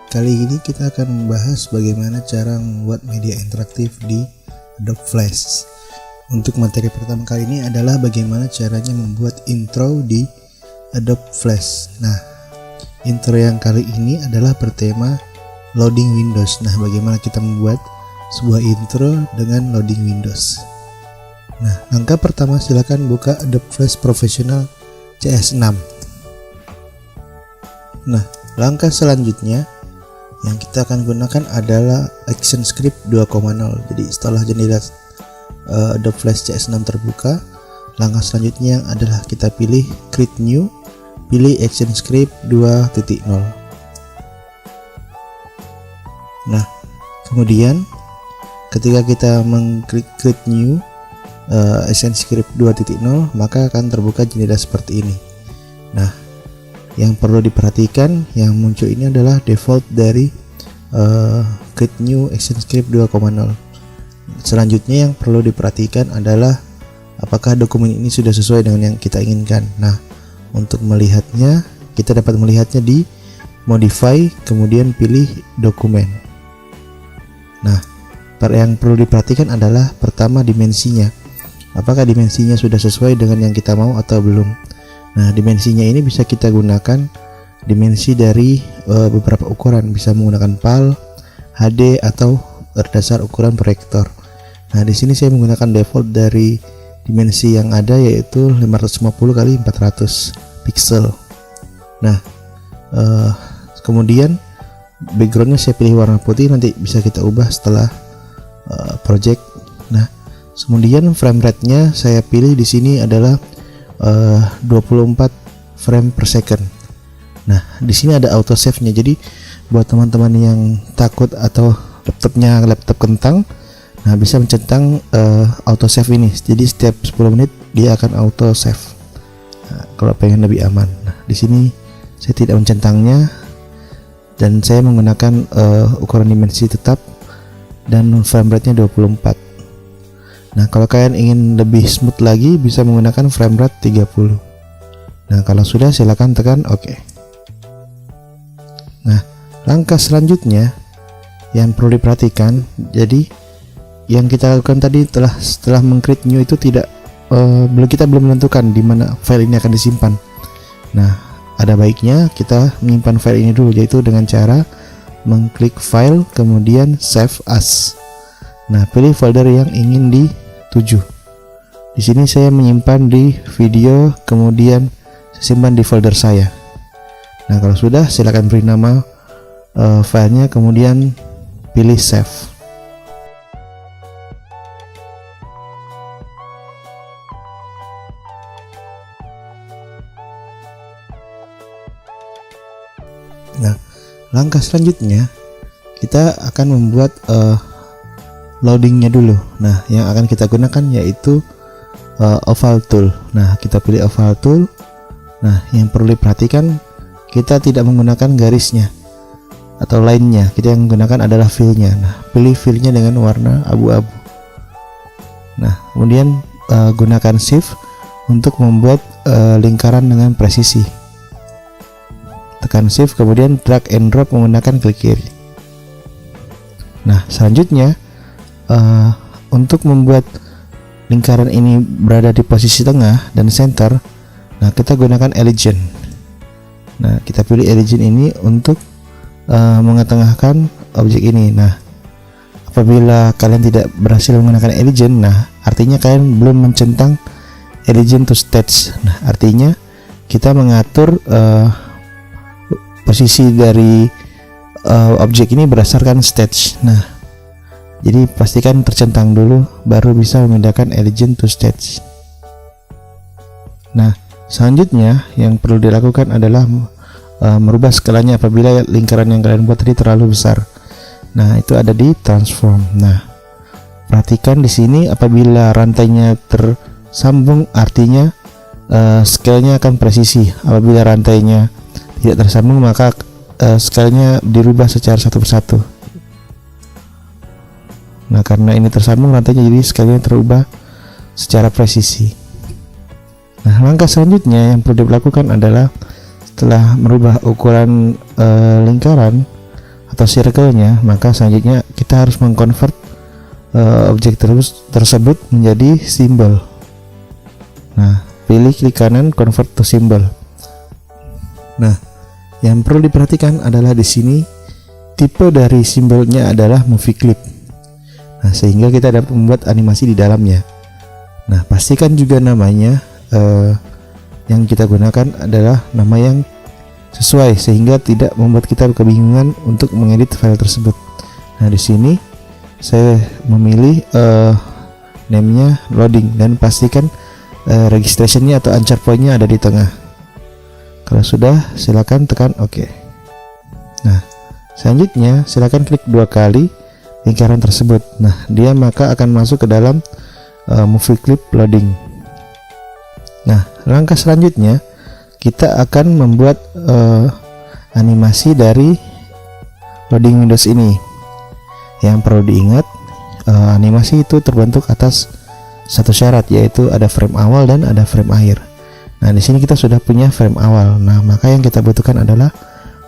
Kali ini kita akan membahas bagaimana cara membuat media interaktif di Adobe Flash. Untuk materi pertama kali ini adalah bagaimana caranya membuat intro di Adobe Flash. Nah, intro yang kali ini adalah bertema loading Windows. Nah, bagaimana kita membuat sebuah intro dengan loading Windows. Nah, langkah pertama silakan buka Adobe Flash Professional CS6. Nah, langkah selanjutnya yang kita akan gunakan adalah ActionScript 2.0. Jadi setelah jendela Adobe Flash CS6 terbuka, langkah selanjutnya adalah kita pilih Create New, pilih ActionScript 2.0. Nah, kemudian ketika kita mengklik Create New ActionScript 2.0, maka akan terbuka jendela seperti ini. Nah, yang perlu diperhatikan yang muncul ini adalah default dari Create New ActionScript 2.0. Selanjutnya yang perlu diperhatikan adalah apakah dokumen ini sudah sesuai dengan yang kita inginkan. Nah, untuk melihatnya kita dapat melihatnya di Modify, kemudian pilih dokumen. Nah, yang perlu diperhatikan adalah pertama dimensinya. Apakah dimensinya sudah sesuai dengan yang kita mau atau belum. Nah, dimensinya ini bisa kita gunakan dimensi dari beberapa ukuran, bisa menggunakan PAL, HD atau berdasar ukuran proyektor. Nah, di sini saya menggunakan default dari dimensi yang ada, yaitu 550 x 400 pixel. Nah, kemudian backgroundnya saya pilih warna putih, nanti bisa kita ubah setelah project. Nah, kemudian frame rate-nya saya pilih di sini adalah 24 frame per second. Nah, di sini ada auto save-nya. Jadi buat teman-teman yang takut atau laptopnya laptop kentang, nah bisa mencentang auto save ini. Jadi setiap 10 menit dia akan auto save. Nah, kalau pengen lebih aman. Nah, di sini saya tidak mencentangnya dan saya menggunakan ukuran dimensi tetap dan frame rate-nya 24. Nah, kalau kalian ingin lebih smooth lagi bisa menggunakan frame rate 30. Nah, kalau sudah silakan tekan OK. Nah, langkah selanjutnya yang perlu diperhatikan, jadi yang kita lakukan tadi setelah meng-create new itu kita belum menentukan di mana file ini akan disimpan. Nah, ada baiknya kita menyimpan file ini dulu, yaitu dengan cara mengklik file kemudian save as. Nah, pilih folder yang ingin dituju. Di sini saya menyimpan di video, kemudian saya simpan di folder saya. Nah, kalau sudah silakan beri nama filenya, kemudian pilih save. Nah, langkah selanjutnya kita akan membuat loadingnya dulu. Nah, yang akan kita gunakan yaitu oval tool. Nah, kita pilih oval tool. Nah, yang perlu diperhatikan kita tidak menggunakan garisnya atau line-nya. Kita yang menggunakan adalah fill-nya. Nah, pilih fill-nya dengan warna abu-abu. Nah, kemudian gunakan shift untuk membuat lingkaran dengan presisi. Tekan shift kemudian drag and drop menggunakan klik kiri. Nah, selanjutnya untuk membuat lingkaran ini berada di posisi tengah dan center, nah kita gunakan Elegant. Nah, kita pilih Elegant ini untuk mengetengahkan objek ini. Nah, apabila kalian tidak berhasil menggunakan Elegant, nah artinya kalian belum mencentang Elegant to stage. Nah, artinya kita mengatur posisi dari objek ini berdasarkan stage. Nah, jadi pastikan tercentang dulu baru bisa memindahkan Elegant to stage. Nah, selanjutnya yang perlu dilakukan adalah merubah skalanya apabila lingkaran yang kalian buat tadi terlalu besar. Nah, itu ada di transform. Nah, perhatikan di sini apabila rantainya tersambung artinya skalenya akan presisi. Apabila rantainya tidak tersambung maka skalenya dirubah secara satu persatu. Nah, karena ini tersambung rantainya, jadi skalenya terubah secara presisi. Nah, langkah selanjutnya yang perlu dilakukan adalah setelah merubah ukuran lingkaran, atau circle-nya, maka selanjutnya kita harus mengkonvert objek tersebut menjadi simbol. Nah, pilih klik kanan convert to symbol. Nah, yang perlu diperhatikan adalah di sini tipe dari simbolnya adalah movie clip. Nah, sehingga kita dapat membuat animasi di dalamnya. Nah, pastikan juga namanya yang kita gunakan adalah nama yang sesuai sehingga tidak membuat kita kebingungan untuk mengedit file tersebut. Nah, di sini saya memilih name-nya loading dan pastikan registration-nya atau anchor point-nya ada di tengah. Kalau sudah, silakan tekan OK. Nah, selanjutnya silakan klik 2 kali lingkaran tersebut. Nah, dia maka akan masuk ke dalam movie clip loading. Nah, langkah selanjutnya kita akan membuat animasi dari loading Windows ini. Yang perlu diingat, animasi itu terbentuk atas satu syarat, yaitu ada frame awal dan ada frame akhir. Nah, di sini kita sudah punya frame awal. Nah, maka yang kita butuhkan adalah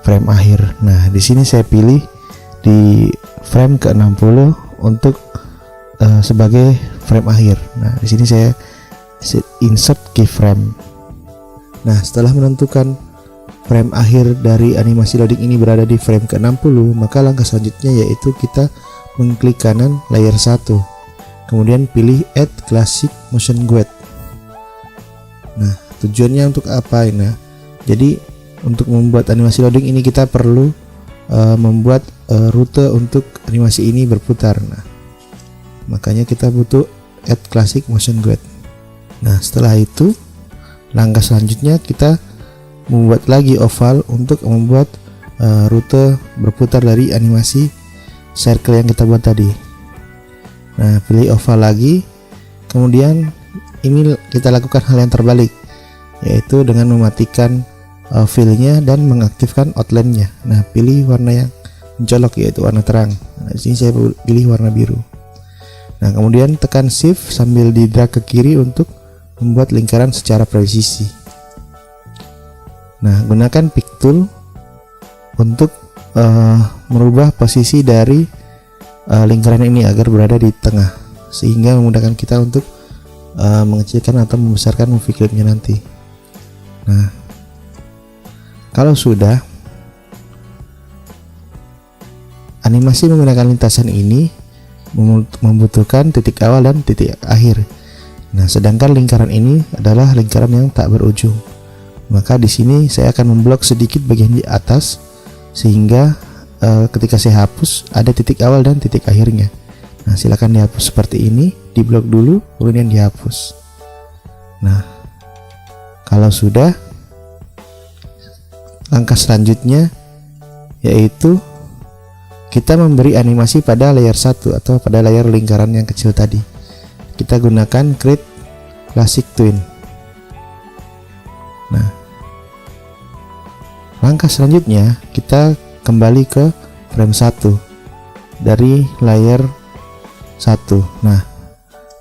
frame akhir. Nah, di sini saya pilih di frame ke-60 untuk sebagai frame akhir. Nah, di sini saya insert keyframe. Nah, setelah menentukan frame akhir dari animasi loading ini berada di frame ke-60, maka langkah selanjutnya yaitu kita mengklik kanan layer 1. Kemudian pilih Add Classic Motion Guide. Nah, tujuannya untuk apa ini? Nah, jadi untuk membuat animasi loading ini kita perlu membuat rute untuk animasi ini berputar. Nah, makanya kita butuh Add Classic Motion Guide. Nah, setelah itu langkah selanjutnya kita membuat lagi oval untuk membuat rute berputar dari animasi circle yang kita buat tadi. Nah, pilih oval lagi. Kemudian ini kita lakukan hal yang terbalik, yaitu dengan mematikan fill-nya dan mengaktifkan outline-nya. Nah, pilih warna yang mencolok yaitu warna terang. Nah, di sini saya pilih warna biru. Nah, kemudian tekan shift sambil di drag ke kiri untuk membuat lingkaran secara presisi. Nah, gunakan pick tool untuk merubah posisi dari lingkaran ini agar berada di tengah, sehingga memudahkan kita untuk mengecilkan atau membesarkan movie clipnya nanti. Nah, kalau sudah, animasi menggunakan lintasan ini membutuhkan titik awal dan titik akhir. Nah, sedangkan lingkaran ini adalah lingkaran yang tak berujung. Maka di sini saya akan memblok sedikit bagian di atas sehingga ketika saya hapus ada titik awal dan titik akhirnya. Nah, silakan dihapus seperti ini, diblok dulu kemudian dihapus. Nah, kalau sudah, langkah selanjutnya yaitu kita memberi animasi pada layer 1 atau pada layar lingkaran yang kecil tadi. Kita gunakan Create Classic Twin. Nah, langkah selanjutnya kita kembali ke frame 1 dari layer 1. Nah,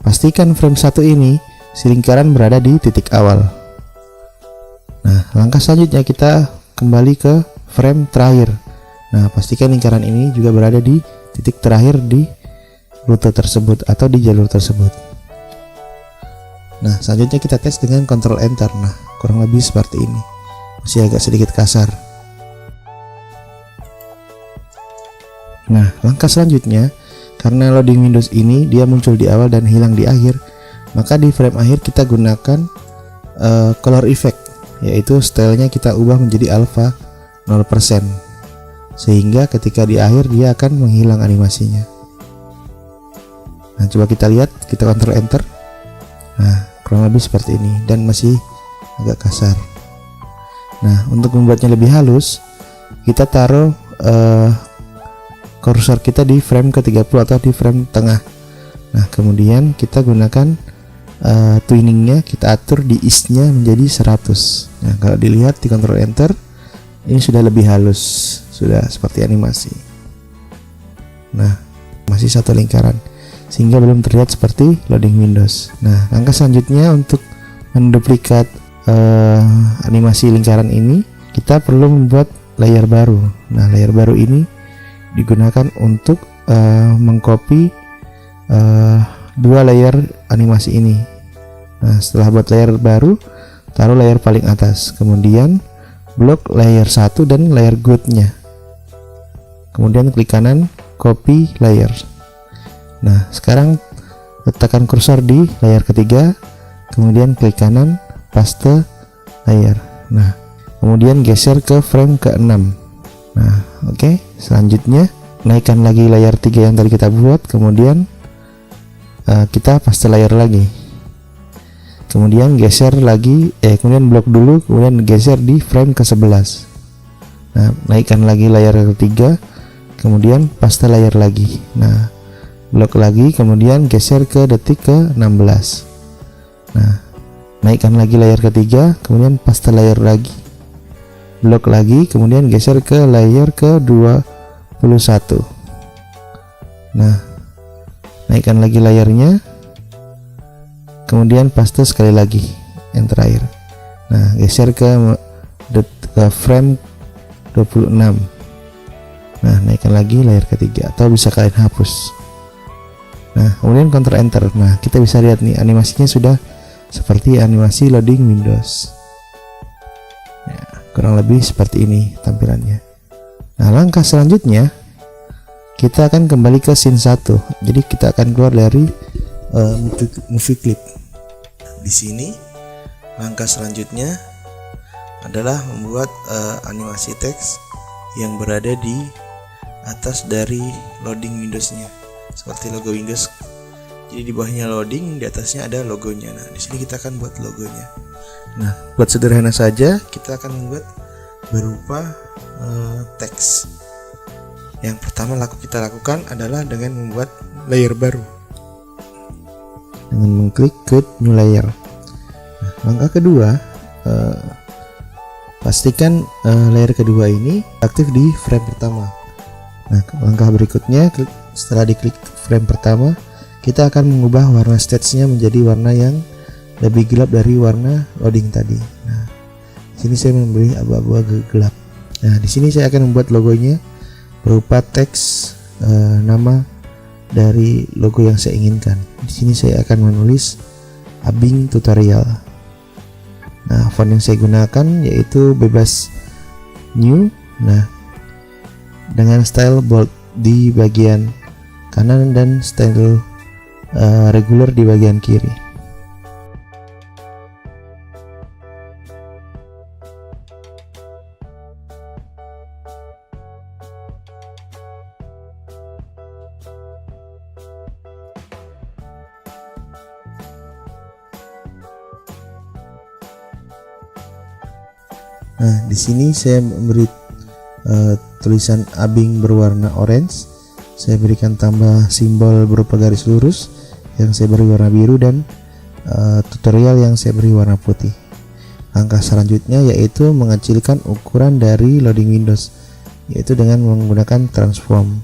pastikan frame 1 ini si lingkaran berada di titik awal. Nah, langkah selanjutnya kita kembali ke frame terakhir. Nah, pastikan lingkaran ini juga berada di titik terakhir di rute tersebut atau di jalur tersebut. Nah, selanjutnya kita tes dengan Ctrl Enter. Nah, kurang lebih seperti ini. Masih agak sedikit kasar. Nah, langkah selanjutnya, karena loading Windows ini dia muncul di awal dan hilang di akhir, maka di frame akhir kita gunakan color effect, yaitu stylenya kita ubah menjadi alpha 0%, sehingga ketika di akhir dia akan menghilang animasinya. Nah, coba kita lihat, kita Ctrl Enter. Nah, kurang lebih seperti ini dan masih agak kasar. Nah, untuk membuatnya lebih halus, kita taruh kursor kita di frame ke-30 atau di frame tengah. Nah, kemudian kita gunakan twinning-nya, kita atur di ease-nya menjadi 100. Nah, kalau dilihat di Ctrl Enter, ini sudah lebih halus, sudah seperti animasi. Nah, masih satu lingkaran, sehingga belum terlihat seperti loading Windows. Nah, langkah selanjutnya untuk menduplikat animasi lingkaran ini, kita perlu membuat layer baru. Nah, layer baru ini digunakan untuk mengcopy dua layer animasi ini. Nah, setelah buat layer baru, taruh layer paling atas, kemudian blok layer 1 dan layer good-nya. Kemudian klik kanan, copy layer. Nah, sekarang letakkan kursor di layer ketiga, kemudian klik kanan, paste layer. Nah, kemudian geser ke frame ke-6. Nah, oke. Selanjutnya naikkan lagi layer 3 yang tadi kita buat, kemudian kita paste layer lagi. Kemudian geser lagi, kemudian blok dulu, kemudian geser di frame ke-11. Nah, naikkan lagi layer ketiga, kemudian paste layer lagi. Nah, blok lagi, kemudian geser ke detik ke-16. Nah, naikkan lagi layer ketiga, kemudian paste layer lagi. Blok lagi, kemudian geser ke layer ke-21. Nah, naikkan lagi layernya, kemudian paste sekali lagi yang terakhir. Nah, geser ke frame 26. Nah, naikkan lagi layer ketiga, atau bisa kalian hapus. Nah, kemudian Ctrl Enter. Nah, kita bisa lihat nih animasinya sudah seperti animasi loading Windows ya, kurang lebih seperti ini tampilannya. Nah, langkah selanjutnya kita akan kembali ke scene 1. Jadi kita akan keluar dari movie clip. Di sini langkah selanjutnya adalah membuat animasi teks yang berada di atas dari loading Windows-nya, seperti logo Windows. Jadi di bawahnya loading, di atasnya ada logonya. Nah, di sini kita akan buat logonya. Nah, buat sederhana saja, kita akan membuat berupa teks. Yang pertama kita lakukan adalah dengan membuat layer baru dengan mengklik create new layer. Nah, langkah kedua, pastikan layer kedua ini aktif di frame pertama. Nah, langkah berikutnya, setelah diklik frame pertama, kita akan mengubah warna stage-nya menjadi warna yang lebih gelap dari warna loading tadi. Nah, di sini saya memberi abu-abu agak gelap. Nah, di sini saya akan membuat logonya berupa teks nama dari logo yang saya inginkan. Di sini saya akan menulis Abing Tutorial. Nah, font yang saya gunakan yaitu bebas new. Nah, dengan style bold di bagian kanan dan style regular di bagian kiri. Nah, di sini saya memberi tulisan Abing berwarna orange. Saya berikan tambah simbol berupa garis lurus yang saya beri warna biru dan tutorial yang saya beri warna putih. Langkah selanjutnya yaitu mengecilkan ukuran dari loading Windows, yaitu dengan menggunakan transform.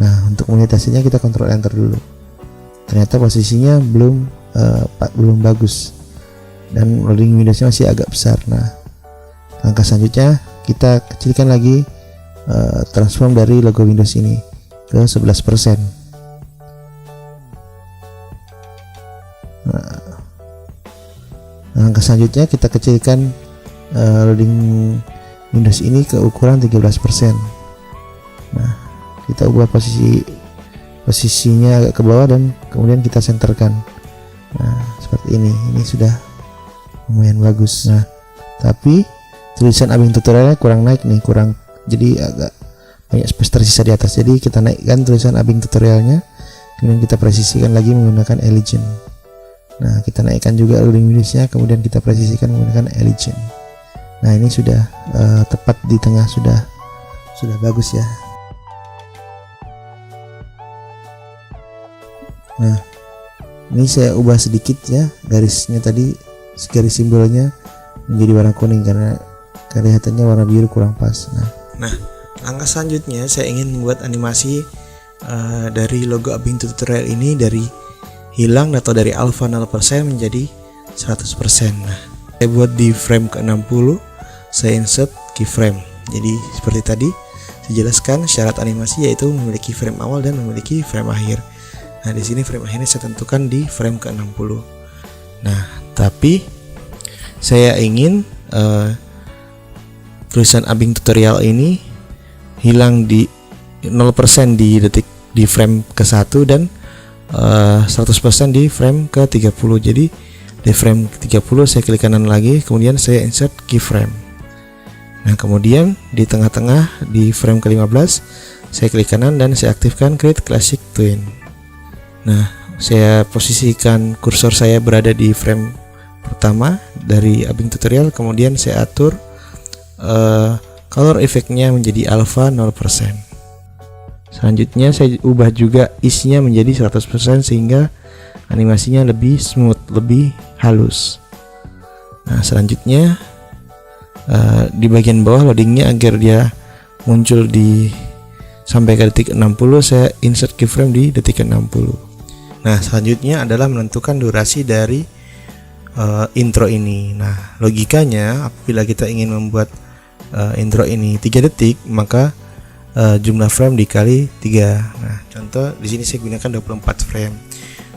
Nah, untuk melihat hasilnya kita Ctrl Enter dulu. Ternyata posisinya belum bagus dan loading Windowsnya masih agak besar. Nah, langkah selanjutnya kita kecilkan lagi transform dari logo Windows ini ke 11%. Nah, langkah selanjutnya kita kecilkan loading Windows ini ke ukuran 13%. Nah, kita ubah posisinya agak ke bawah dan kemudian kita senterkan. Nah, seperti ini sudah lumayan bagus. Nah, tapi tulisan Abing Tutorialnya kurang naik nih, jadi agak banyak space tersisa di atas. Jadi kita naikkan tulisan Abing Tutorialnya, kemudian kita presisikan lagi menggunakan Legend. Nah, kita naikkan juga loading Windowsnya, kemudian kita presisikan menggunakan Legend. Nah, ini sudah tepat di tengah, sudah bagus ya. Nah, ini saya ubah sedikit ya, garisnya tadi, garis simbolnya menjadi warna kuning karena kelihatannya warna biru kurang pas. Nah, langkah selanjutnya saya ingin membuat animasi dari logo Abing Tutorial ini dari hilang atau dari alpha 0% menjadi 100%. Nah, saya buat di frame ke-60, saya insert keyframe. Jadi seperti tadi saya jelaskan syarat animasi yaitu memiliki frame awal dan memiliki frame akhir. Nah, di sini frame akhirnya saya tentukan di frame ke-60. Nah, tapi saya ingin tulisan Abing tutorial ini hilang di 0% di frame ke-1 dan 100% di frame ke-30. Jadi di frame ke-30 saya klik kanan lagi, kemudian saya insert keyframe. Nah, kemudian di tengah-tengah di frame ke-15 saya klik kanan dan saya aktifkan Create Classic Twin. Nah, saya posisikan kursor saya berada di frame pertama dari Abing tutorial, kemudian saya atur color efeknya menjadi alpha 0%. Selanjutnya saya ubah juga ease-nya menjadi 100% sehingga animasinya lebih smooth, lebih halus. Nah, selanjutnya di bagian bawah loadingnya agar dia muncul di sampai ke detik 60, saya insert keyframe di detik 60. Nah, selanjutnya adalah menentukan durasi dari intro ini. Nah, logikanya apabila kita ingin membuat intro ini 3 detik, maka jumlah frame dikali 3. Nah, contoh di sini saya gunakan 24 frame.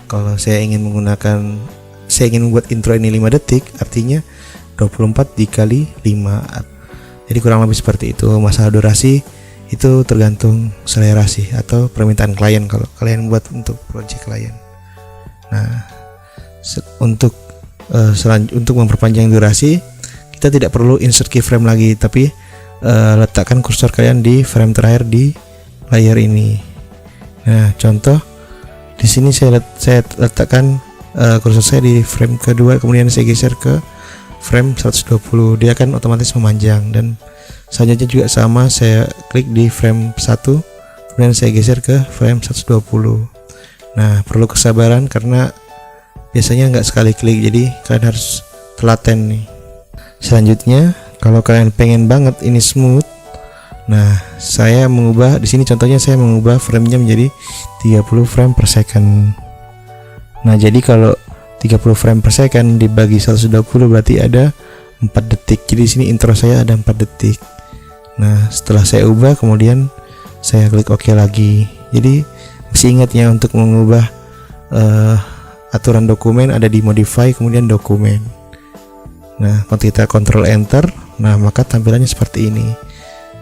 Kalau saya ingin membuat intro ini 5 detik, artinya 24 dikali 5. Jadi kurang lebih seperti itu. Masalah durasi itu tergantung selera sih atau permintaan klien kalau kalian buat untuk project klien. Nah, untuk memperpanjang durasi kita tidak perlu insert keyframe lagi, tapi letakkan kursor kalian di frame terakhir di layar ini. Nah, contoh di sini saya letakkan kursor saya di frame kedua, kemudian saya geser ke frame 120, dia akan otomatis memanjang. Dan selanjutnya juga sama, saya klik di frame 1, kemudian saya geser ke frame 120. Nah, perlu kesabaran karena biasanya nggak sekali klik, jadi kalian harus telaten nih. Selanjutnya, kalau kalian pengen banget ini smooth, nah saya mengubah di sini contohnya saya mengubah framenya menjadi 30 frame per second. Nah, jadi kalau 30 frame per second dibagi 120 berarti ada 4 detik. Jadi di sini intro saya ada 4 detik. Nah, setelah saya ubah kemudian saya klik OK lagi. Jadi mesti ingat ya, untuk mengubah aturan dokumen ada di modify kemudian dokumen. Nah, kalau kita Ctrl Enter, nah maka tampilannya seperti ini.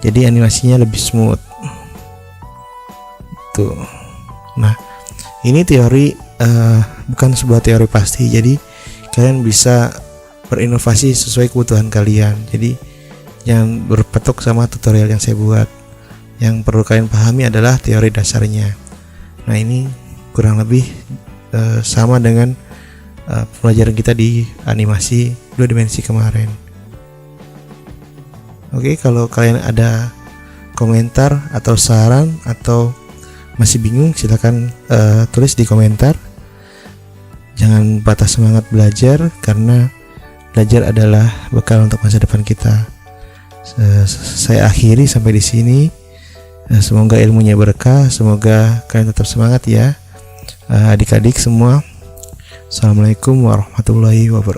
Jadi animasinya lebih smooth. Tuh. Nah, ini teori bukan sebuah teori pasti. Jadi kalian bisa berinovasi sesuai kebutuhan kalian. Jadi jangan berpatok sama tutorial yang saya buat. Yang perlu kalian pahami adalah teori dasarnya. Nah, ini kurang lebih sama dengan pelajaran kita di animasi 2 dimensi kemarin. Oke, kalau kalian ada komentar atau saran atau masih bingung, silahkan tulis di komentar. Jangan patah semangat belajar, karena belajar adalah bekal untuk masa depan kita. Saya akhiri sampai di sini. Semoga ilmunya berkah, semoga kalian tetap semangat ya, adik-adik semua. Assalamualaikum warahmatullahi wabarakatuh.